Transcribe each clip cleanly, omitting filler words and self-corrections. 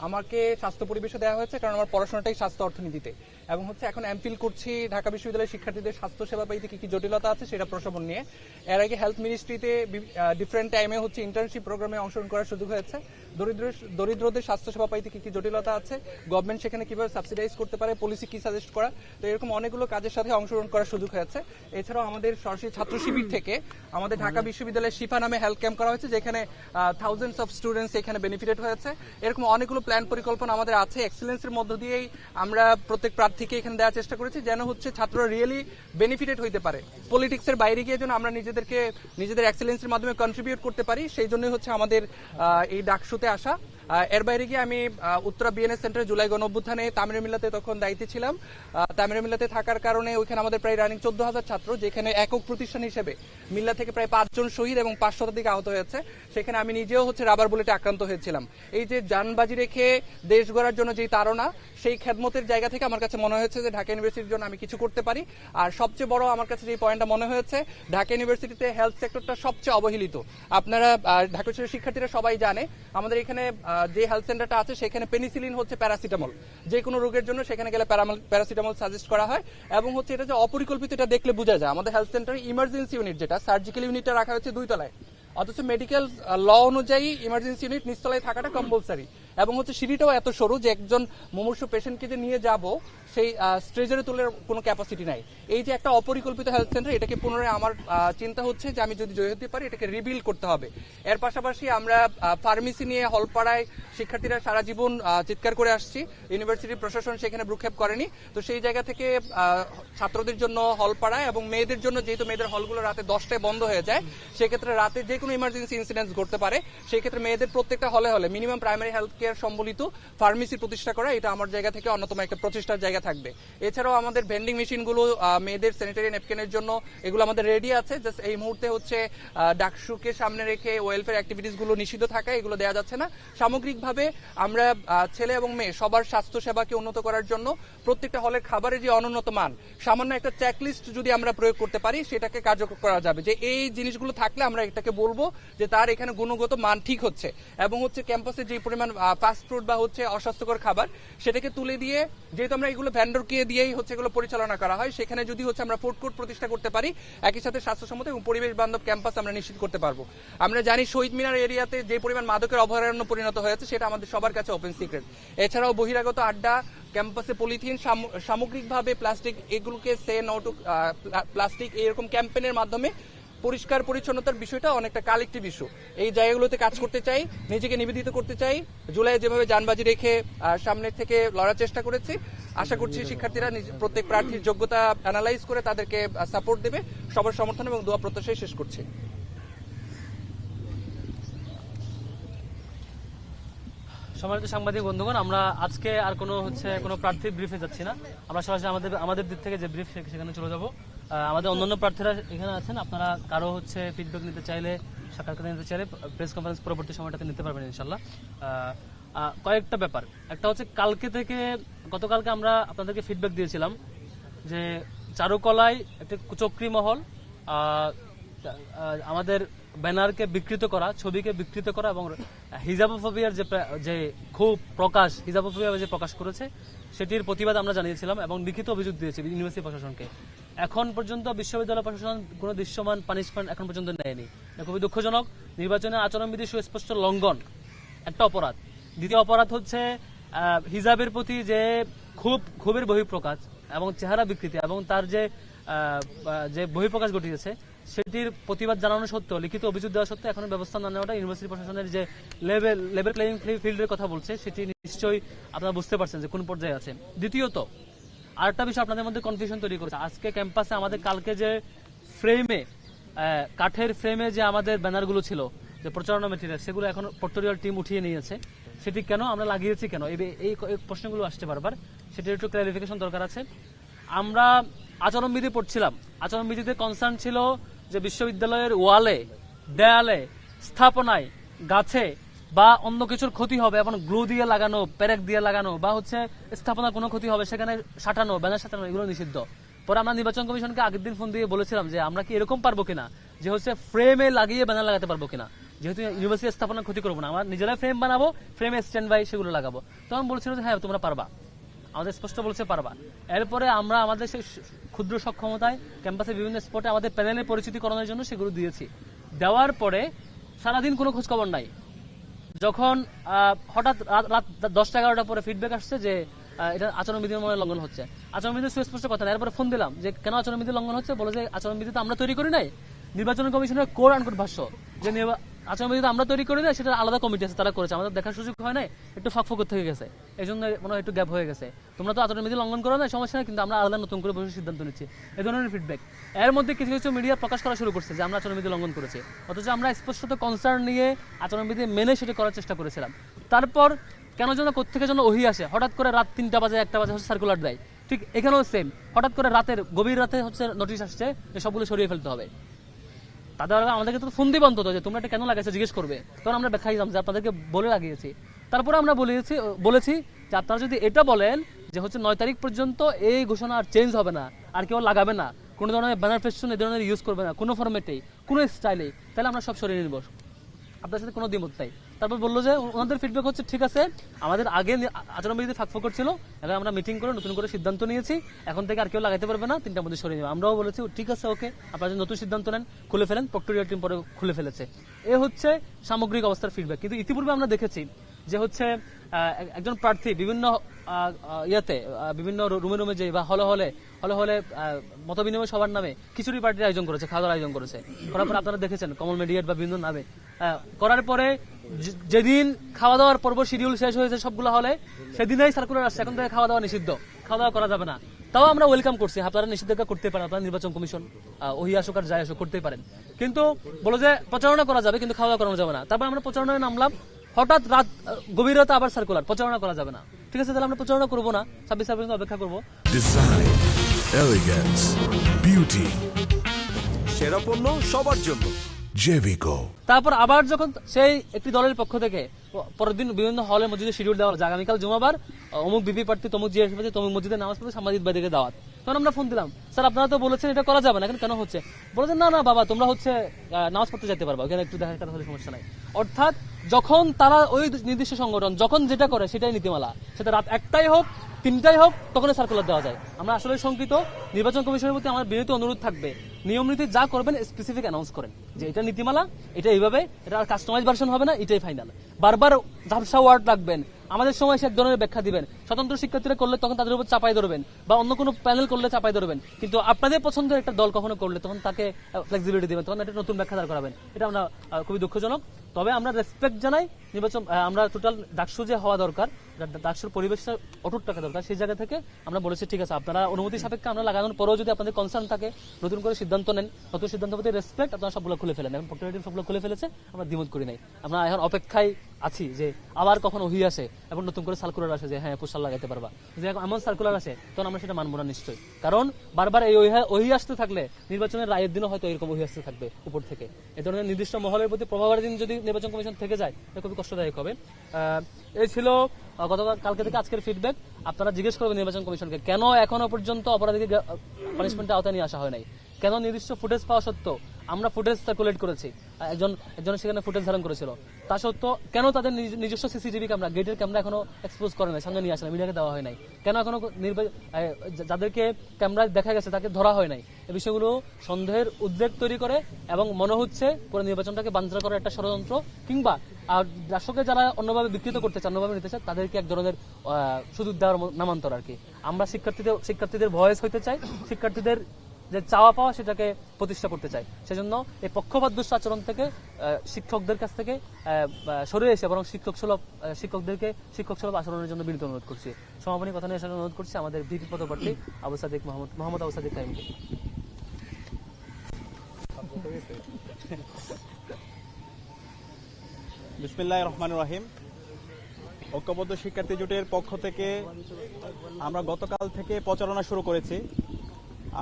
আমাকে স্বাস্থ্য পরিবেশে দেওয়া হয়েছে কারণ আমার পড়াশোনাটাই স্বাস্থ্য অর্থনীতিতে, এবং হচ্ছে এখন এমফিল করছি ঢাকা বিশ্ববিদ্যালয়ের শিক্ষার্থীদের স্বাস্থ্য সেবা পাইতে কি কি জটিলতা আছে সেটা প্রশমন নিয়ে। এর আগে হেলথ মিনিস্ট্রিতে ডিফারেন্ট টাইমে হচ্ছে ইন্টার্নশিপ প্রোগ্রামে অংশগ্রহণ করার সুযোগ হয়েছে। দরিদ্রদের স্বাস্থ্য সেবা পাইতে কি কি জটিলতা আছে, গভর্নমেন্ট সেখানে কিভাবে সাবসিডাইজ করতে পারে, পলিসি কি সাজেস্ট করা, তো এরকম অনেকগুলো কাজের সাথে অংশগ্রহণ করার সুযোগ হয়েছে। এছাড়াও আমাদের সরাসরি ছাত্র শিবির থেকে আমাদের ঢাকা বিশ্ববিদ্যালয়ের শিফা নামে হেলথ ক্যাম্প করা হয়েছে, যেখানে থাউজেন্ডস অফ স্টুডেন্টস এখানে বেনিফিটেড হয়েছে। এরকম অনেকগুলো প্ল্যান পরিকল্পনা আমাদের আছে। এক্সেলেন্সের মধ্য দিয়েই আমরা প্রত্যেক প্রার্থীকে এখানে দেওয়ার চেষ্টা করেছি, যেন হচ্ছে ছাত্ররা রিয়েলি বেনিফিটেড হইতে পারে, পলিটিক্সের বাইরে গিয়ে যেন আমরা নিজেদের এক্সেলেন্সের মাধ্যমে কন্ট্রিবিউট করতে পারি। সেই জন্যই হচ্ছে আমাদের এই ডাকসুতে আসা। এর বাইরে গিয়ে আমি উত্তরা বিএনএস সেন্টারে জুলাই গণঅভ্যুত্থানে তামিরে মিল্লাতে তখন দায়িত্বে ছিলাম। তামিরে মিল্লাতে থাকার কারণে ওইখানে আমাদের প্রায় রানিং 14,000 ছাত্র, যেখানে একক প্রতিষ্ঠান হিসেবে মিল্লা থেকে প্রায় 5 জন শহীদ এবং 5 শতাধিক আহত হয়েছে। সেখানে আমি নিজেও হচ্ছে রাবার বুলেটে আক্রান্ত হয়েছিলাম। এই যে জানবাজি রেখে দেশ গড়ার জন্য যেই তাড়না, সেই খেদমতের জায়গা থেকে আমার কাছে মনে হয়েছে যে ঢাকা ইউনিভার্সিটির জন্য আমি কিছু করতে পারি। আর সবচেয়ে বড় আমার কাছে যে পয়েন্টটা মনে হয়েছে, ঢাকা ইউনিভার্সিটিতে হেলথ সেক্টরটা সবচেয়ে অবহেলিত। আপনারা ঢাকা বিশ্ববিদ্যালয়ের শিক্ষার্থীরা সবাই জানে আমাদের এখানে যে হেলথ সেন্টারটা আছে সেখানে পেনিসিলিন হচ্ছে প্যারাসিটামল, যে কোনো রোগের জন্য সেখানে গেলে প্যারাসিটামল সাজেস্ট করা হয়। এবং হচ্ছে এটা যে অপরিকল্পিত এটা দেখলে বোঝা যায়। আমাদের হেলথ সেন্টারে ইমার্জেন্সি ইউনিট, যেটা সার্জিক্যাল ইউনিটটা রাখা হচ্ছে 2 তলায়, অথচ মেডিকেল ল অনুযায়ী ইমার্জেন্সি ইউনিট নিচতলায় থাকাটা কম্পালসারি। এবং হচ্ছে সিঁড়িটাও এত সরু যে একজন মুমূর্ষু পেশেন্টকে যে নিয়ে যাব সেই স্ট্রেজারে তোলার কোনো ক্যাপাসিটি নাই। এই যে একটা অপরিকল্পিত হেলথ সেন্টার, এটাকে পুনরায় আমার চিন্তা হচ্ছে যে আমি যদি জয় হতে পারি এটাকে রিবিল্ড করতে হবে। এর পাশাপাশি আমরা ফার্মেসি নিয়ে হলপাড়ায় শিক্ষার্থীরা সারা জীবন চিৎকার করে আসছি, ইউনিভার্সিটি প্রশাসন সেখানে ভ্রুক্ষেপ করেনি। তো সেই জায়গা থেকে ছাত্রদের জন্য হলপাড়ায় এবং মেয়েদের জন্য, যেহেতু মেয়েদের হলগুলো রাতে 10টায় বন্ধ হয়ে যায়, সেক্ষেত্রে রাতে যে কোনো ইমার্জেন্সি ইনসিডেন্টস ঘটতে পারে, সেই ক্ষেত্রে মেয়েদের প্রত্যেকটা হলে হলে মিনিমাম প্রাইমারি হেলথ কেয়ার সম্বলিত ফার্মেসি প্রতিষ্ঠা করা, এটা আমার জায়গা থেকে অন্যতম একটা প্রচেষ্টার জায়গা থাকবে। এছাড়াও আমাদের ভেন্ডিং মেশিনগুলো মেয়েদের স্যানিটারি ন্যাপকিনের জন্য এগুলো আমাদের রেডি আছে। জাস্ট এই মুহূর্তে হচ্ছে ডাকসুকে সামনে রেখে ওয়েলফেয়ার অ্যাক্টিভিটিস গুলো নিষিদ্ধ থাকায় এগুলো দেওয়া যাচ্ছে না। সামগ্রিকভাবে আমরা ছেলে এবং মেয়ে সবার স্বাস্থ্য সেবাকে উন্নত করার জন্য প্রত্যেকটা হলের খাবারের যে অনুন্নত মান, সামান্য একটা চেকলিস্ট যদি আমরা প্রয়োগ করতে পারি সেটাকে কার্যকর করা যাবে। যে এই জিনিসগুলো থাকলে আমরা এটাকে বলবো যে তার এখানে গুণগত মান ঠিক হচ্ছে। এবং হচ্ছে ক্যাম্পাসে যে পরিমাণ ফাস্ট ফুড বা হচ্ছে অস্বাস্থ্যকর খাবার, সেটাকে তুলে দিয়ে, যেহেতু আমরা এগুলো ভ্যান্ডরকে দিয়েই হচ্ছে এগুলো পরিচালনা করা হয়, সেখানে যদি হচ্ছে আমরা ফুড কোর্ট প্রতিষ্ঠা করতে পারি, একই সাথে স্বাস্থ্যসম্মত এবং পরিবেশ বান্ধব ক্যাম্পাস আমরা নিশ্চিত করতে পারবো। আমরা জানি শহীদ মিনার এরিয়াতে যে পরিমাণ মাদকের অভয়ারণ্য পরিণত হয়েছে সেটা আমাদের সবার কাছে ওপেন সিক্রেট। এছাড়াও বহিরাগত আড্ডা, ক্যাম্পাসে পলিথিন, সামগ্রিকভাবে প্লাস্টিক, এগুলোকে সে নো টু প্লাস্টিক, এরকম ক্যাম্পেইনের মাধ্যমে পরিষ্কার পরিচ্ছন্নতার বিষয়টা অনেকটা কালেক্টিভ ইস্যু। এই জায়গাগুলোতে কাজ করতে চাই, নিজেকে নিবেদিত করতে চাই। জুলাই যেভাবে জানবাজি রেখে সামনের থেকে লড়ার চেষ্টা করেছি, আশা করছি শিক্ষার্থীরা প্রত্যেক প্রার্থীর যোগ্যতা অ্যানালাইজ করে তাদেরকে সাপোর্ট দেবে। সবার সমর্থন এবং দোয়া প্রত্যাশাই শেষ করছি। সম্মানিত সাংবাদিক বন্ধুগণ, আমরা আজকে আর কোনো প্রার্থীর ব্রিফে যাচ্ছি না। আমরা সরাসরি আমাদের দিক থেকে যে ব্রিফ সেখানে চলে যাব। আমাদের অন্যান্য প্রার্থীরা এখানে আছেন, আপনারা কারো ফিডব্যাক নিতে চাইলে, সাক্ষাৎকার নিতে চাইলে প্রেস কনফারেন্স পরবর্তী সময়টাতে নিতে পারবেন ইনশাল্লাহ। কয়েকটা ব্যাপার, একটা হচ্ছে গতকালকে আমরা আপনাদেরকে ফিডব্যাক দিয়েছিলাম যে চারুকলায় একটি কুচক্রী মহল আমাদের ব্যানারকে বিকৃত করা, ছবিকে বিকৃত করা এবং হিজাবোফোবিয়ার যে খুব প্রকাশ, হিজাবোফোবিয়া যে প্রকাশ করেছে সেটির প্রতিবাদ আমরা জানিয়েছিলাম এবং লিখিত অভিযোগ দিয়েছি ইউনিভার্সিটি প্রশাসনকে। এখন পর্যন্ত বিশ্ববিদ্যালয় প্রশাসন কোনো দৃশ্যমান পানিশমেন্ট এখন পর্যন্ত নেয়নি। খুবই দুঃখজনক। নির্বাচনের আচরণবিধি সুস্পষ্ট লঙ্ঘন একটা অপরাধ। দ্বিতীয় অপরাধ হচ্ছে হিজাবের প্রতি যে ক্ষোভের বহিঃপ্রকাশ এবং চেহারা বিকৃতি এবং তার যে বহিঃপ্রকাশ ঘটিয়েছে সেটির প্রতিবাদ জানানো সত্ত্বেও, লিখিত অভিযোগ দেওয়া সত্ত্বেও এখনো ব্যবস্থা না নেওয়াটা ইউনিভার্সিটি প্রশাসনের যে লেভেল প্লেইং ফিল্ডের কথা বলছে সেটি নিশ্চয়ই আপনারা বুঝতে পারছেন যে কোন পর্যায়ে আছে। দ্বিতীয়ত, আরেকটা বিষয় আপনাদের মধ্যে কনফিউশন তৈরি করেছে। আজকে ক্যাম্পাসে আমাদের কালকে যে কাঠের ফ্রেমে যে আমাদের ব্যানারগুলো ছিল, যে প্রচারণা মেটেরিয়াল, সেগুলো এখন পোর্টোরিয়াল টিম উঠিয়ে নিয়েছে। সেটি কেন, আমরা লাগিয়েছি কেন, এই প্রশ্নগুলো আসছে বারবার, সেটির একটু ক্লারিফিকেশন দরকার আছে। আমরা আচরণবিধি পড়ছিলাম, আচরণবিধিতে কনসার্ন ছিল যে বিশ্ববিদ্যালয়ের ওয়ালে, দেয়ালে, স্থাপনায়, গাছে বা অন্য কিছুর ক্ষতি হবে এবং গ্লু দিয়ে লাগানো, প্যারেক দিয়ে লাগানো বা স্থাপনা কোনো ক্ষতি হবে সেখানে সাঁটানো, ব্যানার সাঁটানো, এগুলো নিষিদ্ধ। পরে আমরা নির্বাচন কমিশনকে আগের দিন ফোন দিয়ে বলেছিলাম যে আমরা কি এরকম পারবো কিনা যে ফ্রেমে লাগিয়ে ব্যানার লাগাতে পারবো কিনা। যেহেতু ইউনিভার্সিটি স্থাপনা ক্ষতি করবো না, আমরা নিজেরাই ফ্রেম বানাবো, ফ্রেমে স্ট্যান্ড বাই সেগুলো লাগাবো। তখন বলছিল যে হ্যাঁ তোমরা পারবা, আমাদের স্পষ্ট বলছে পারবা। এরপরে আমরা আমাদের সেই ক্ষুদ্র সক্ষমতায় ক্যাম্পাসে বিভিন্ন স্পটে আমাদের প্যানেলের পরিচিতি করানোর জন্য সেগুলো দিয়েছি। দেওয়ার পরে সারাদিন কোনো খোঁজ খবর নাই। যখন হঠাৎ রাত 10টা-11টার পরে ফিডব্যাক আসছে যে এটা আচরণবিধির মনে লঙ্ঘন হচ্ছে। আচরণবিধি সুস্পষ্ট কথা না। এরপরে ফোন দিলাম যে কেন আচরণবিধি লঙ্ঘন হচ্ছে, বলে যে আচরণবিধি তো আমরা তৈরি করি নাই, নির্বাচন কমিশনের কোড আনকোড ভাষ্য যে আচরণবিধি তো আমরা তৈরি করি না, সেটা আলাদা কমিটি আছে তারা করেছে, আমাদের দেখার সুযোগ হয় নাই, একটু ফাঁক থেকে গেছে, এই জন্য মনে হয় একটু গ্যাপ হয়ে গেছে। তোমরা তো আচরণবিধি লঙ্ঘন করো না, সমস্যা নেই, কিন্তু আমরা আলাদা নতুন করে বসে সিদ্ধান্ত নিচ্ছি, এই ধরনের ফিডব্যাক। এর মধ্যে কিছু কিছু মিডিয়া প্রকাশ করা শুরু করছে যে আমরা আচরণবিধি লঙ্ঘন করেছি, অথচ আমরা স্পষ্টত কনসার্ন নিয়ে আচরণবিধি মেনে সেটা করার চেষ্টা করেছিলাম। তারপর কেন যেন কোত্থেকে যেন ওহি আসে, হঠাৎ করে রাত 3টা বাজে 1টা বাজে হচ্ছে সার্কুলার দেয়। ঠিক এখানেও সেম, হঠাৎ করে গভীর রাতে হচ্ছে নোটিশ আসছে যে সবগুলো সরিয়ে ফেলতে হবে। তাদের আমাদেরকে তো ফোন দিবে অন্তত যে তোমরা এটা কেন লাগাইছো জিজ্ঞেস করবে, তখন আমরা ব্যাখ্যা দিলাম যে আপনাদেরকে বলে লাগিয়েছি। তারপরে আমরা বলেছি যে আপনারা যদি এটা বলেন যে হচ্ছে 9 তারিখ পর্যন্ত এই ঘোষণা আর চেঞ্জ হবে না, আর কেউ লাগাবে না, কোনো ধরনের ব্যানার ফেস্টুন এই ধরনের ইউজ করবে না, কোনো ফরম্যাটেই কোনো স্টাইলেই, তাহলে আমরা সব সরিয়ে নিব, আপনার সাথে কোনো দ্বিমত নাই। তারপর বললো যে ওনাদের ফিডব্যাক হচ্ছে ঠিক আছে, আমাদের আগে আচরণবিধিতে ফাঁক করছিল, এখন আমরা মিটিং করে নতুন করে সিদ্ধান্ত নিয়েছি, এখন থেকে আর কেউ লাগাইতে পারবে না, 3টার মধ্যে সরিয়ে নেবে। আমরাও বলেছি ঠিক আছে ওকে, আপনারা যদি নতুন সিদ্ধান্ত নেন খুলে ফেলেন, প্রক্টোরিয়াল টিম পরে খুলে ফেলেছে। এ হচ্ছে সামগ্রিক অবস্থার ফিডব্যাক। কিন্তু ইতিপূর্বে আমরা দেখেছি যে হচ্ছে একজন প্রার্থী বিভিন্ন বিভিন্ন রুমে রুমে যে বা হলে হলে মত বিনিময় সবার নামে খিচুড়ি পার্টির আয়োজন করেছে, খাওয়া দাওয়ার আয়োজন করেছে, করার পর আপনারা দেখেছেন কমল মিডিয়েট বা বিভিন্ন নামে করার পরে যেদিন খাওয়া দাওয়ার পর্ব শিডিউল শেষ হয়েছে সবগুলো হলে, সেদিনই সার্কুলার আসছে এখন থেকে খাওয়া দাওয়া নিষিদ্ধ, খাওয়া দাওয়া করা যাবে না। তাও আমরা ওয়েলকাম করছি, আপনারা নিষেধাজ্ঞা করতে পারেন, আপনারা নির্বাচন কমিশন ওহি আসুক আর যাই আসুক করতেই পারেন, কিন্তু বলো যে প্রচারণা করা যাবে কিন্তু খাওয়া দাওয়া করানো যাবে না। তারপর আমরা প্রচারণায় নামলাম, হঠাৎ রাত গভীর রাতে আবার সার্কুলার, প্রচারণা করা যাবে না। ঠিক আছে, তাহলে আমরা প্রচারণা করবো না, 26 পর্যন্ত অপেক্ষা করবো। ডিজাইন, এলিগেন্স, বিউটি, সেরা পণ্য সবার জন্য জেভিকো। তারপর আবার যখন সেই একটি দলের পক্ষ থেকে পরের দিন বিভিন্ন হলে মসজিদে শিডিউল দেওয়া, আগামীকাল জুমাবার অমুক বিপি প্রার্থী তমুক জিএস তমুক মসজিদে নামাজ পড়বে সাংবাদিক ভাইদেরকে দাওয়াত, তখন আমরা ফোন দিলাম স্যার আপনারা তো বলেছেন এটা করা যাবে না, এখন কেন হচ্ছে? বলেছেন না বাবা তোমরা হচ্ছে নামাজ পড়তে যেতে পারবা, ওখানে একটু দেখা কথা হলে সমস্যা নাই। অর্থাৎ যখন তারা ওই নির্দিষ্ট সংগঠন যখন যেটা করে সেটাই নীতিমালা, সেটা রাত 1টাই হোক 3টাই হোক, তখন সার্কুলার দেওয়া যায়। আমরা আসলে শঙ্কিত, নির্বাচন কমিশনের প্রতি আমার বিনীত অনুরোধ থাকবে, নিয়ম নীতি যা করবেন স্পেসিফিক অ্যানাউন্স করেন যে এটা নীতিমালা, এটা এইভাবে, এটা আর কাস্টমাইজ ভার্সন হবে না, এটাই ফাইনাল। বারবার ঝাপসা ওয়ার্ড রাখবেন, আমাদের সময় সে এক ধরনের ব্যাখ্যা দিবেন, স্বতন্ত্র শিক্ষার্থীরা করলে তখন তাদের উপর চাপাই ধরবেন, বা অন্য কোনো প্যানেল করলে চাপাই ধরবেন, কিন্তু আপনাদের পছন্দের একটা দল কখনো করলে তখন তাকে ফ্লেক্সিবিলিটি দিবেন, তখন একটা নতুন ব্যাখ্যা দাঁড় করাবেন। এটা আমরা খুবই দুঃখজনক। তবে আমরা রেসপেক্ট জানাই নির্বাচন, আমরা টোটাল ডাকসু যে হওয়া দরকার, ডাকসুর পরিবেশটা অটুট রাখা দরকার, সেই জায়গা থেকে আমরা বলেছি ঠিক আছে আপনারা অনুমতি সাপেক্ষে আমরা লাগানোর পরেও যদি আপনাদের কনসার্ন থাকে নতুন করে সিদ্ধান্ত নেন, নতুন সিদ্ধান্ত প্রতি রেসপেক্ট, আপনারা সবগুলো খুলে ফেলেন। এখন প্রক্টোরিয়াল সবগুলো খুলে ফেলেছে, আমরা দ্বিমত করি নাই। আমরা এখন অপেক্ষায় আছি যে আবার কখন ওহি আসে এবং নতুন করে সার্কুলার আসে যে হ্যাঁ পোস্টার লাগাইতে পারবা, যে এমন সার্কুলার আসে তখন আমরা সেটা মানবো না নিশ্চয়ই, কারণ বারবার এই ওহি আসতে থাকলে নির্বাচনের রায়ের দিনও হয়তো এরকম ওহি আসতে থাকবে উপর থেকে। এই ধরনের নির্দিষ্ট মহলের প্রতি প্রভাবের দিন যদি নির্বাচন কমিশন থেকে যায় এটা খুবই কষ্টদায়ক হবে। এই ছিল কালকে থেকে আজকের ফিডব্যাক। আপনারা জিজ্ঞেস করবেন নির্বাচন কমিশনকে কেন এখনো পর্যন্ত অপরাধীকে পানিশমেন্টের আওতায় নিয়ে আসা হয় নাই, কেন নির্দিষ্ট ফুটেজ পাওয়া সত্ত্বেও আমরা ফুটেজ সার্কুলেট করেছি, একজন সেখানে ফুটেজ ধারণ করেছিল, তা সত্ত্বেও কেন তাদের নিজস্ব সিসিটিভি ক্যামেরা, গেটের ক্যামেরা এখনো এক্সপোজ করে নাই, সামনে নিয়ে আসে না, মিডিয়াকে দেওয়া হয় নাই, কেন এখনো যাদেরকে ক্যামেরায় দেখা গেছে তাকে ধরা হয় নাই, এই বিষয়গুলো সন্দেহের উদ্বেগ তৈরি করে এবং মনে হচ্ছে পুরো নির্বাচনটাকে বানচাল করার একটা ষড়যন্ত্র, কিংবা দর্শককে যারা অন্যভাবে বিকৃত করতে চান, অন্যভাবে নিতে চান, তাদেরকে এক ধরনের সুযোগ দেওয়ার নামান্তর আর কি। আমরা শিক্ষার্থীদের ভয়েস হইতে চাই, শিক্ষার্থীদের যে চাওয়া পাওয়া সেটাকে প্রতিষ্ঠা করতে চাই, সেজন্য এই পক্ষপাত দুষ্ট আচরণ থেকে শিক্ষকদের কাছ থেকে সরে এসে বরং শিক্ষকদেরকে শিক্ষক সুলভ আচরণের জন্য বিনীত অনুরোধ করছি। সমাপনী কথা নিয়ে অনুরোধ করছি আমাদের ভিপি পদপ্রার্থী আবু সাদিক মোহাম্মদ আবু সাদিক তাইমকে। বিসমিল্লাহির রহমানির রহিম। ঐক্যবদ্ধ শিক্ষার্থী জোটের পক্ষ থেকে আমরা গতকাল থেকে প্রচারণা শুরু করেছি।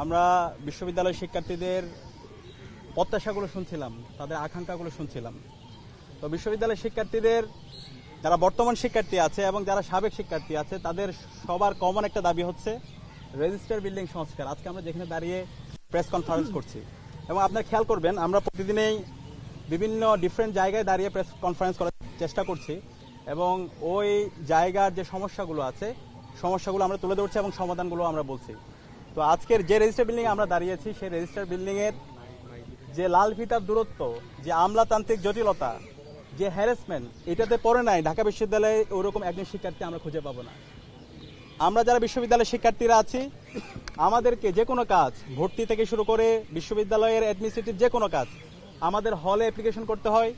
আমরা বিশ্ববিদ্যালয়ের শিক্ষার্থীদের প্রত্যাশাগুলো শুনছিলাম, তাদের আকাঙ্ক্ষাগুলো শুনছিলাম। তো বিশ্ববিদ্যালয়ের শিক্ষার্থীদের যারা বর্তমান শিক্ষার্থী আছে এবং যারা সাবেক শিক্ষার্থী আছে তাদের সবার কমন একটা দাবি হচ্ছে রেজিস্টার বিল্ডিং সংস্কার। আজকে আমরা যেখানে দাঁড়িয়ে প্রেস কনফারেন্স করছি এবং আপনারা খেয়াল করবেন আমরা প্রতিদিনই বিভিন্ন ডিফারেন্ট জায়গায় দাঁড়িয়ে প্রেস কনফারেন্স করার চেষ্টা করছি এবং ওই জায়গার যে সমস্যাগুলো আছে সমস্যাগুলো আমরা তুলে ধরছি এবং সমাধানগুলো আমরা বলছি। তো আজকের যে রেজিস্টার বিল্ডিং আমরা দাঁড়িয়েছি সেই রেজিস্টার বিল্ডিং এর যে লাল ফিতার দূরত্ব, যে আমলাতান্ত্রিক জটিলতা, যে হ্যারাসমেন্ট, এটাতে পড়ে নাই ঢাকা বিশ্ববিদ্যালয়ে ওরকম একজন শিক্ষার্থী আমরা খুঁজে পাবো না। আমরা যারা বিশ্ববিদ্যালয়ের শিক্ষার্থীরা আছি, আমাদেরকে যে কোনো কাজ, ভর্তি থেকে শুরু করে বিশ্ববিদ্যালয়ের অ্যাডমিনিস্ট্রেটিভ যে কোনো কাজ আমাদের হলে অ্যাপ্লিকেশন করতে হয়,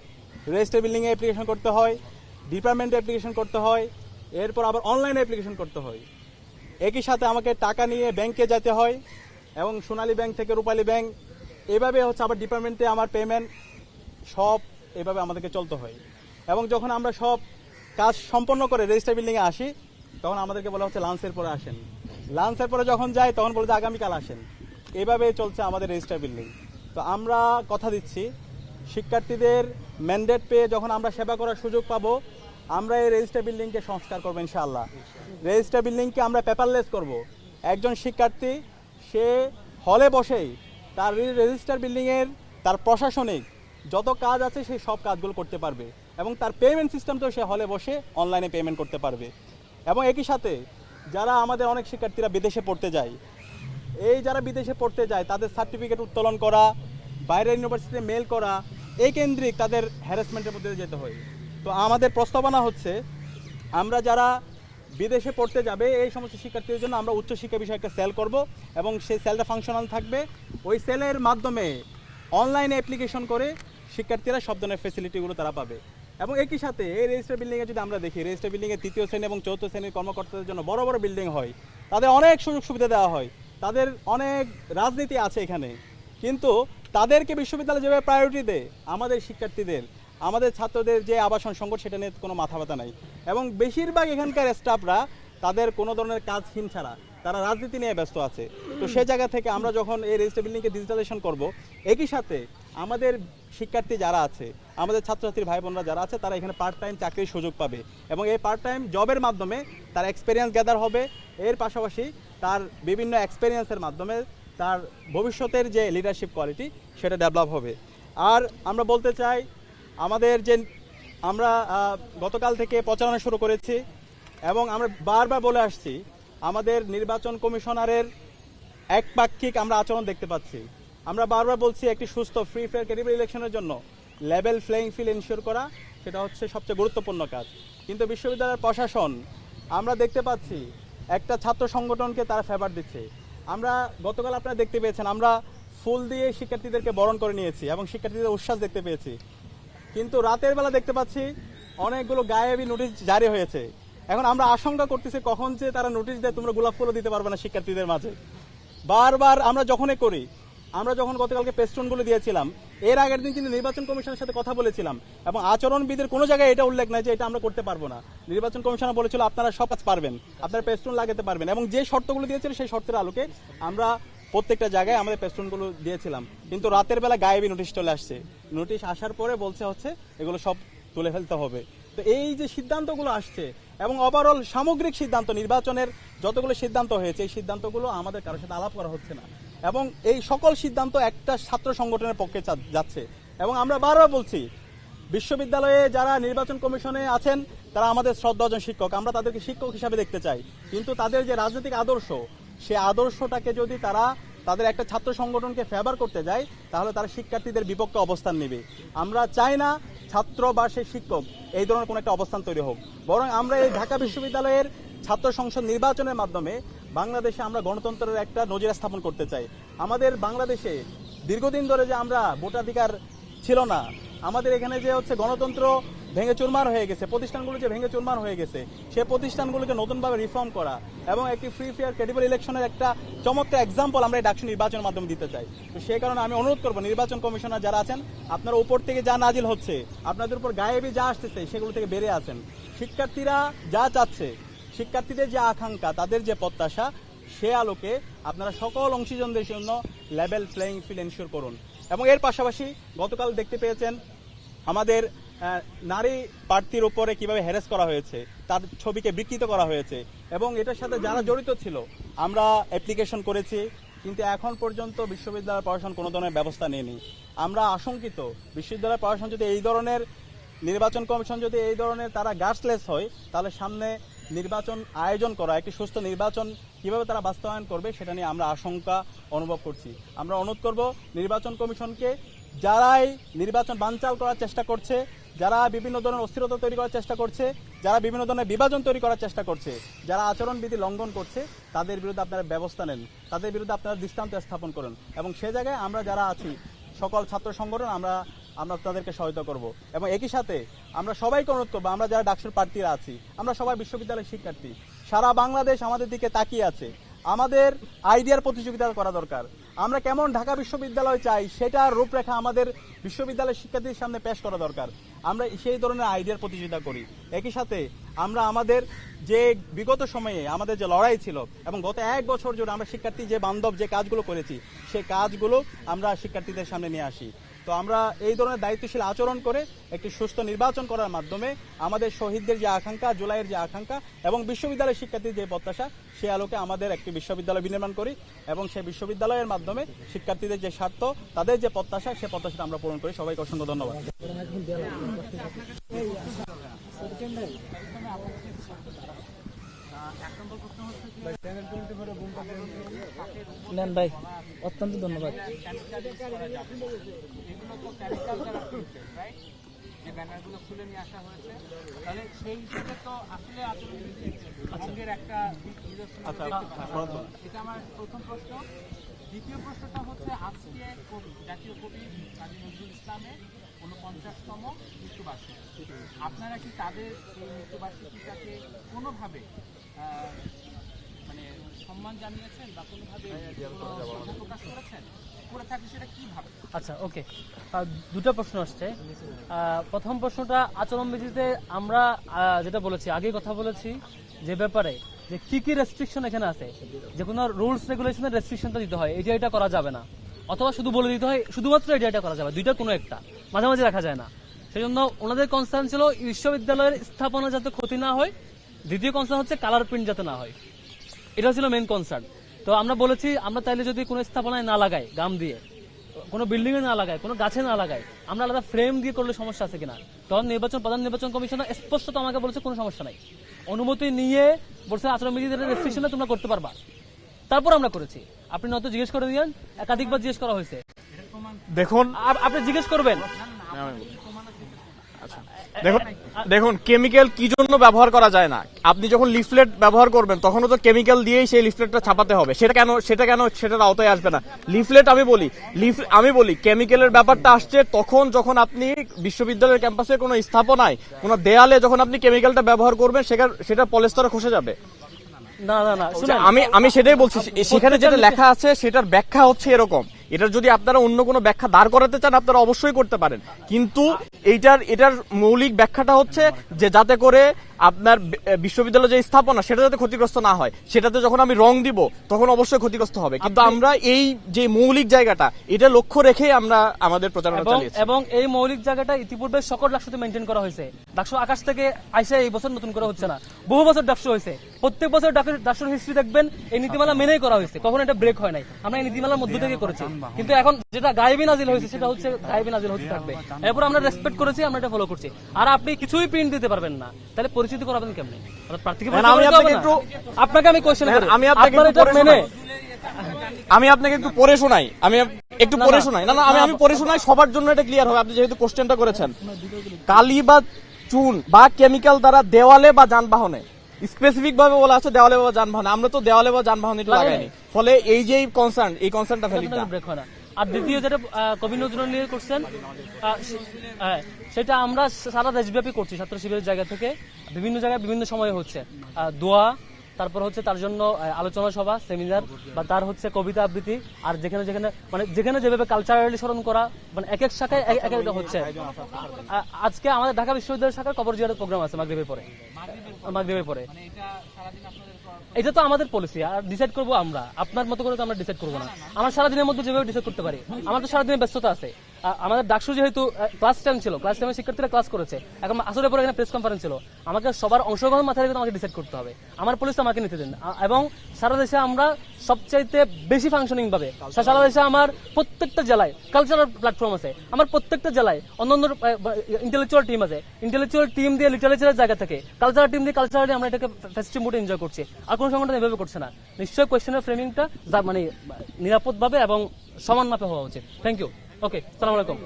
রেজিস্টার বিল্ডিংয়ে অ্যাপ্লিকেশন করতে হয়, ডিপার্টমেন্টে অ্যাপ্লিকেশন করতে হয়, এরপর আবার অনলাইনে অ্যাপ্লিকেশন করতে হয়। একই সাথে আমাকে টাকা নিয়ে ব্যাংকে যেতে হয় এবং সোনালী ব্যাংক থেকে রূপালী ব্যাংক, এভাবে হচ্ছে আবার ডিপার্টমেন্টে আমার পেমেন্ট সব এভাবে আমাদেরকে চলতে হয়। এবং যখন আমরা সব কাজ সম্পন্ন করে রেজিস্টার বিল্ডিংয়ে আসি তখন আমাদেরকে বলা হচ্ছে লাঞ্চের পরে আসেন, লাঞ্চের পরে যখন যাই তখন বলে যে আগামীকাল আসেন। এভাবে চলছে আমাদের রেজিস্টার বিল্ডিং। তো আমরা কথা দিচ্ছি শিক্ষার্থীদের ম্যান্ডেট পেয়ে যখন আমরা সেবা করার সুযোগ পাবো, আমরা এই রেজিস্টার বিল্ডিংকে সংস্কার করবো ইনশাআল্লাহ। রেজিস্টার বিল্ডিংকে আমরা পেপারলেস করব। একজন শিক্ষার্থী সে হলে বসেই তার রেজিস্টার বিল্ডিংয়ের তার প্রশাসনিক যত কাজ আছে সেই সব কাজগুলো করতে পারবে এবং তার পেমেন্ট সিস্টেমটাও সে হলে বসে অনলাইনে পেমেন্ট করতে পারবে। এবং একই সাথে যারা আমাদের অনেক শিক্ষার্থীরা বিদেশে পড়তে যায়, এই যারা বিদেশে পড়তে যায় তাদের সার্টিফিকেট উত্তোলন করা, বাইরের ইউনিভার্সিটিতে মেল করা, এই কেন্দ্রিক তাদের হ্যারাসমেন্টের মধ্যে দিয়ে যেতে হয়। তো আমাদের প্রস্তাবনা হচ্ছে আমরা যারা বিদেশে পড়তে যাবে এই সমস্ত শিক্ষার্থীদের জন্য আমরা উচ্চশিক্ষা বিষয়ে একটা সেল করব এবং সেই সেলটা ফাংশনাল থাকবে। ওই সেলের মাধ্যমে অনলাইনে অ্যাপ্লিকেশন করে শিক্ষার্থীরা সব ধরনের ফেসিলিটিগুলো তারা পাবে। এবং একই সাথে এই রেজিস্টার বিল্ডিংয়ে যদি আমরা দেখি, রেজিস্টার বিল্ডিংয়ে তৃতীয় শ্রেণী এবং চতুর্থ শ্রেণীর কর্মকর্তাদের জন্য বড় বড় বিল্ডিং হয়, তাদের অনেক সুযোগ সুবিধা দেওয়া হয়, তাদের অনেক রাজনীতি আছে এখানে, কিন্তু তাদেরকে বিশ্ববিদ্যালয় যেভাবে প্রায়োরিটি দেয় আমাদের শিক্ষার্থীদের, আমাদের ছাত্রদের যে আবাসন সংকট সেটা নিয়ে কোনো মাথা ব্যথা নাই। এবং বেশিরভাগ এখানকার স্টাফরা তাদের কোনো ধরনের কাজহীন ছাড়া তারা রাজনীতি নিয়ে ব্যস্ত আছে। তো সেই জায়গা থেকে আমরা যখন এই রেজিস্টার বিল্ডিংকে ডিজিটালাইজেশন করব, একই সাথে আমাদের শিক্ষার্থী যারা আছে, আমাদের ছাত্রছাত্রীর ভাই বোনরা যারা আছে তারা এখানে পার্ট টাইম চাকরির সুযোগ পাবে এবং এই পার্ট টাইম জবের মাধ্যমে তার এক্সপিরিয়েন্স গ্যাদার হবে। এর পাশাপাশি তার বিভিন্ন এক্সপিরিয়েন্সের মাধ্যমে তার ভবিষ্যতের যে লিডারশিপ কোয়ালিটি সেটা ডেভেলপ হবে। আর আমরা বলতে চাই আমাদের যে আমরা গতকাল থেকে প্রচারণা শুরু করেছি এবং আমরা বারবার বলে আসছি আমাদের নির্বাচন কমিশনারের একপাক্ষিক আমরা আচরণ দেখতে পাচ্ছি। আমরা বারবার বলছি একটি সুস্থ ফ্রি ফেয়ার ক্রেডিবল ইলেকশনের জন্য লেভেল প্লেইং ফিল্ড এনশিওর করা সেটা হচ্ছে সবচেয়ে গুরুত্বপূর্ণ কাজ। কিন্তু বিশ্ববিদ্যালয়ের প্রশাসন আমরা দেখতে পাচ্ছি একটা ছাত্র সংগঠনকে তারা ফেভার দিচ্ছে। আমরা গতকাল আপনারা দেখতে পেয়েছেন আমরা ফুল দিয়ে শিক্ষার্থীদেরকে বরণ করে নিয়েছি এবং শিক্ষার্থীদের উচ্ছ্বাস দেখতে পেয়েছি, কিন্তু রাতের বেলা দেখতে পাচ্ছি অনেকগুলো গায়েবী নোটিশ জারি হয়েছে। এখন আমরা আশঙ্কা করতেছি কখন যে তারা নোটিশ দেয় তোমরা গোলাপ ফুলও দিতে পারবে না শিক্ষার্থীদের মাঝে। বারবার আমরা যখনই করি, আমরা যখন গতকালকে পেস্টনগুলো দিয়েছিলাম, এর আগের দিন কিন্তু নির্বাচন কমিশনের সাথে কথা বলেছিলাম এবং আচরণবিধির কোনো জায়গায় এটা উল্লেখ নাই যে এটা আমরা করতে পারবো না। নির্বাচন কমিশনার বলেছিল আপনারা সব কাজ পারবেন, আপনারা পেস্টন লাগাতে পারবেন এবং যে শর্তগুলো দিয়েছিল সেই শর্তের আলোকে আমরা প্রত্যেকটা জায়গায় আমাদের পেস্টনগুলো দিয়েছিলাম। কিন্তু রাতের বেলা গায়েবী নোটিশ চলে আসছে। নোটিশ আসার পরে বলছে হচ্ছে এগুলো সব তুলে ফেলতে হবে। তো এই যে সিদ্ধান্তগুলো আসছে এবং ওভারঅল সামগ্রিক সিদ্ধান্ত, নির্বাচনের যতগুলো সিদ্ধান্ত হয়েছে এই সিদ্ধান্তগুলো আমাদের কারোর সাথে আলাপ করা হচ্ছে না এবং এই সকল সিদ্ধান্ত একটা ছাত্র সংগঠনের পক্ষে যাচ্ছে। এবং আমরা বারবার বলছি বিশ্ববিদ্যালয়ে যারা নির্বাচন কমিশনে আছেন তারা আমাদের শ্রদ্ধাভাজন শিক্ষক, আমরা তাদেরকে শিক্ষক হিসাবে দেখতে চাই, কিন্তু তাদের যে রাজনৈতিক আদর্শ সেই আদর্শটাকে যদি তারা তাদের একটা ছাত্র সংগঠনকে ফেভার করতে যায় তাহলে তারা শিক্ষার্থীদের বিপক্ষে অবস্থান নেবে। আমরা চাই না ছাত্র বা সেই শিক্ষক এই ধরনের কোনো একটা অবস্থান তৈরি হোক, বরং আমরা এই ঢাকা বিশ্ববিদ্যালয়ের ছাত্র সংসদ নির্বাচনের মাধ্যমে বাংলাদেশে আমরা গণতন্ত্রের একটা নজির স্থাপন করতে চাই। আমাদের বাংলাদেশে দীর্ঘদিন ধরে যে আমরা ভোটাধিকার ছিল না, আমাদের এখানে যে হচ্ছে গণতন্ত্র ভেঙে চুরমার হয়ে গেছে, প্রতিষ্ঠানগুলো যে ভেঙে চুরমার হয়ে গেছে, সেই প্রতিষ্ঠানগুলোকে নতুনভাবে রিফর্ম করা এবং একটি ফ্রি ফেয়ার ক্রেডিবল ইলেকশনের একটা চমৎকার এক্সাম্পল আমরা এই ডাকসু নির্বাচনের মাধ্যমে দিতে চাই। তো সেই কারণে আমি অনুরোধ করবো নির্বাচন কমিশনার যারা আছেন আপনারা উপর থেকে যা নাজিল হচ্ছে, আপনাদের উপর গায়েবী যা আসতেছে সেগুলো থেকে বেরিয়ে আসেন। শিক্ষার্থীরা যা চাচ্ছে, শিক্ষার্থীদের যে আকাঙ্ক্ষা, তাদের যে প্রত্যাশা, সে আলোকে আপনারা সকল অংশীজনদের জন্য লেভেল প্লেইং ফিল্ড এনশিওর করুন। এবং এর পাশাপাশি গতকাল দেখতে পেয়েছেন আমাদের নারী প্রার্থীর উপরে কিভাবে হ্যারাস করা হয়েছে, তার ছবিকে বিকৃত করা হয়েছে এবং এটার সাথে যারা জড়িত ছিল আমরা অ্যাপ্লিকেশন করেছি, কিন্তু এখন পর্যন্ত বিশ্ববিদ্যালয় প্রশাসন কোনো ধরনের ব্যবস্থা নেয়নি। আমরা আশঙ্কিত বিশ্ববিদ্যালয় প্রশাসন যদি এই ধরনের, নির্বাচন কমিশন যদি এই ধরনের তারা গার্ডসলেস হয়, তাহলে সামনে নির্বাচন আয়োজন করা, একটি সুস্থ নির্বাচন কিভাবে তারা বাস্তবায়ন করবে সেটা নিয়ে আমরা আশঙ্কা অনুভব করছি। আমরা অনুরোধ করব নির্বাচন কমিশনকে, যারাই নির্বাচন বানচাল করার চেষ্টা করছে, যারা বিভিন্ন ধরনের অস্থিরতা তৈরি করার চেষ্টা করছে, যারা বিভিন্ন ধরনের বিভাজন তৈরি করার চেষ্টা করছে, যারা আচরণবিধি লঙ্ঘন করছে, তাদের বিরুদ্ধে আপনারা ব্যবস্থা নেন, তাদের বিরুদ্ধে আপনারা দৃষ্টান্ত স্থাপন করুন। এবং সে জায়গায় আমরা যারা আছি, সকল ছাত্র সংগঠন, আমরা তাদেরকে সহায়তা করব। এবং একই সাথে আমরা সবাইকে অনুরোধ করবো, আমরা যারা ডাকসুর প্রার্থীরা আছি, আমরা সবাই বিশ্ববিদ্যালয়ের শিক্ষার্থী, সারা বাংলাদেশ আমাদের দিকে তাকিয়ে আছে। আমাদের আইডিয়ার প্রতিযোগিতা করা দরকার। আমরা কেমন ঢাকা বিশ্ববিদ্যালয় চাই সেটার রূপরেখা আমাদের বিশ্ববিদ্যালয়ের শিক্ষার্থীদের সামনে পেশ করা দরকার। আমরা সেই ধরনের আইডিয়ার প্রতিযোগিতা করি। একই সাথে আমরা আমাদের যে বিগত সময়ে আমাদের যে লড়াই ছিল এবং গত 1 বছর জুড়ে আমরা শিক্ষার্থী যে বান্ধব যে কাজগুলো করেছি, সেই কাজগুলো আমরা শিক্ষার্থীদের সামনে নিয়ে আসি। তো আমরা এই ধরনের দায়িত্বশীল আচরণ করে একটি সুস্থ নির্বাচন করার মাধ্যমে আমাদের শহীদদের যে আকাঙ্ক্ষা, জুলাইয়ের যে আকাঙ্ক্ষা এবং বিশ্ববিদ্যালয়ের শিক্ষার্থীর যে প্রত্যাশা, সে আলোকে আমাদের একটি বিশ্ববিদ্যালয় বিনির্মাণ করি এবং সেই বিশ্ববিদ্যালয়ের মাধ্যমে শিক্ষার্থীদের যে স্বার্থ, তাদের যে প্রত্যাশা, সে প্রত্যাশাটা আমরা পূরণ করি। সবাইকে অসংখ্য ধন্যবাদ। নেন ভাই, অত্যন্ত ধন্যবাদ। যে ব্যানারগুলো খুলে নিয়ে আসা হয়েছে, তাহলে সেই হিসেবে তো আসলে ভঙ্গের একটা নিদর্শন আমরা দেখতে পাচ্ছি। এটা আমার প্রথম প্রশ্ন। দ্বিতীয় প্রশ্নটা হচ্ছে, আজকে জাতীয় কবি কাজী নজরুল ইসলামের 49তম মৃত্যুবার্ষিকী। আপনারা কি তাদের এই মৃত্যুবার্ষিকীটাকে কোনোভাবে মানে সম্মান জানিয়েছেন বা কোনোভাবে শ্রদ্ধা প্রকাশ করেছেন? করে থাকলে সেটা কিভাবে? আচ্ছা, ওকে, দুটো প্রশ্ন আসছে। প্রথম প্রশ্নটা আচরণবিধিতে আমরা যেটা বলেছি, আগে কথা বলেছি যে ব্যাপারে যে কি কি রেস্ট্রিকশন এখানে আছে, যে কোনো রুলস রেগুলেশনের রেস্ট্রিকশনটা দিতে হয়, এটা করা যাবে না, অথবা শুধু বলে দিতে হয় শুধুমাত্র এটা করা যাবে, দুইটা কোনো একটা মাঝামাঝি রাখা যায় না। সেই জন্য ওনাদের কনসার্ন ছিল বিশ্ববিদ্যালয়ের স্থাপনা যাতে ক্ষতি না হয়, দ্বিতীয় কনসার্ন হচ্ছে কালার প্রিন্ট যাতে না হয়, এটা ছিল মেইন কনসার্ন। তো আমরা বলেছি আমরা চাইলে যদি কোনো স্থাপনায় না লাগাই, গাম দিয়ে কোনো বিল্ডিং এ না লাগাই, কোনো গাছে না লাগাই, আমরা আলাদা ফ্রেম দিয়ে করলে সমস্যা আছে কিনা। তখন প্রধান নির্বাচন কমিশনার স্পষ্টত আমাকে বলেছে কোনো সমস্যা নাই, অনুমতি নিয়ে বলছে আচরণবিধির রেস্ট্রিকশনে তোমরা করতে পারবা। তারপর আমরা করেছি। আপনি নয়তো জিজ্ঞেস করে দিয়েন, একাধিকবার জিজ্ঞেস করা হয়েছে, দেখুন আপনি জিজ্ঞেস করবেন। দেখুন কেমিক্যাল কি জন্য ব্যবহার করা যায় না, আপনি যখন লিফলেট ব্যবহার করবেন তখনও তো কেমিক্যাল দিয়েই সেই লিফলেটটা ছাপাতে হবে, সেটার আওতায় আসবে না লিফলেট। আমি বলি কেমিক্যালের ব্যাপারটা আসছে তখন যখন আপনি বিশ্ববিদ্যালয়ের ক্যাম্পাসে কোনো স্থাপনায় কোনো দেয়ালে যখন আপনি কেমিক্যালটা ব্যবহার করবেন, সেটা পলিস্টারে খসে যাবে। না, আমি সেটাই বলছি, সেখানে যেটা লেখা আছে সেটার ব্যাখ্যা হচ্ছে এরকম। এটার যদি আপনারা অন্য কোনো ব্যাখ্যা দাঁড় করাতে চান আপনারা অবশ্যই করতে পারেন, কিন্তু এটার মৌলিক ব্যাখ্যাটা হচ্ছে যে যাতে করে আপনার বিশ্ববিদ্যালয় যে স্থাপনা সেটা যাতে ক্ষতিগ্রস্ত না হয়, সেটাতে যখন আমি রং দিব তখন অবশ্যই ক্ষতিগ্রস্ত হবে। কিন্তু আমরা এই যে মৌলিক জায়গাটা এটা লক্ষ্য রেখে আমরা আমাদের প্রচারণা চালিয়েছি এবং এই মৌলিক জায়গাটা ইতিপূর্বে সকল ডাকসুতে মেনটেন করা হয়েছে। ডাকসু আকাশ থেকে আইসে এই বছর নতুন করে হচ্ছে না, বহু বছর ডাকসু হয়েছে, প্রত্যেক বছর ডাকসুর হিস্ট্রি দেখবেন এই নীতিমালা মেনেই করা হয়েছে, কখনো এটা ব্রেক হয় নাই। আমরা এই নীতিমালার মধ্য থেকে করেছি, কিন্তু এখন যেটা গায়েবী নাজিল হয়েছে সেটা হচ্ছে গায়েবী নাজিল হতে থাকবে। এরপর আমরা রেসপেক্ট করেছি, আমরা এটা ফলো করছি। আর আপনি কিছুই প্রিন্ট দিতে পারবেন না, তাহলে পরিচিতি করাবেন কেমনে? আপনাকে আমি কোশ্চেন করি, আমি আপনাকে একটু পড়ে শোনাই, আমি পড়ে শোনাই, সবার জন্য এটা ক্লিয়ার হবে। আপনি যেহেতু কোশ্চেনটা করেছেন, কালি বা চুন বা কেমিক্যাল দ্বারা দেওয়ালে বা যানবাহনে, স্পেসিফিক ভাবে বলা আছে দেওয়ালে বা যানবাহনে, আমরা তো দেওয়ালে বা যানবাহনে এটা লাগাইনি, ফলে এই যে কনসার্নটা ভ্যালিড না। আর দ্বিতীয় যেটা কবি নজরুল নিয়ে করছেন, সেটা আমরা সারা দেশব্যাপী করছি, ছাত্র শিবিরের জায়গা থেকে বিভিন্ন জায়গায় বিভিন্ন সময়ে হচ্ছে দোয়া, তারপর হচ্ছে তার জন্য আলোচনা সভা, সেমিনার, বা তার হচ্ছে কবিতা আবৃত্তি, আর যেখানে যেভাবে কালচারালি স্মরণ করা, মানে এক এক শাখায় এক একটা হচ্ছে। আজকে আমাদের ঢাকা বিশ্ববিদ্যালয় শাখার কবর জিয়ারত প্রোগ্রাম আছে মাগরিবের পরে। এটা তো আমাদের পলিসি, আর ডিসাইড করবো আমরা, আপনার মতো করে তো আমরা ডিসাইড করবো না। আমার সারাদিনের মধ্যে যেভাবে ডিসাইড করতে পারি, আমার তো সারাদিনের ব্যস্ততা আছে। আমাদের ডাকসু যেহেতু ক্লাস টাইম ছিল, ক্লাস টাইমে শিক্ষার্থীরা ক্লাস করেছে, এখন আসরের পরে এখানে প্রেস কনফারেন্স ছিল, আমাকে সবার অংশগ্রহণ মাথায় রেখে আমাকে ডিসাইড করতে হবে। আমার পলিসি আমাকে নিতে দিন। এবং সারা দেশে আমরা সবচাইতে বেশি ফাংশনিং ভাবে, সারা দেশে আমার প্রত্যেকটা জেলায় কালচারাল প্ল্যাটফর্ম আছে, আমার প্রত্যেকটা জেলায় অন্যান্য ইন্টেলেকচুয়াল টিম আছে, ইন্টেলেকচুয়াল টিম দিয়ে লিটারেচারের জায়গা থেকে কালচারাল টিম দিয়ে কালচারালি আমরা এটাকে ফেস্টিভ মুডে এনজয় করছি। আর কোনো সংগঠন এভাবে করছে না। নিশ্চয়ই কোয়েশ্চেনের ফ্রেমিংটা মানে নিরাপদভাবে এবং সমান মাপে হওয়া উচিত। Thank you. ওকে, সালাম আলাইকুম।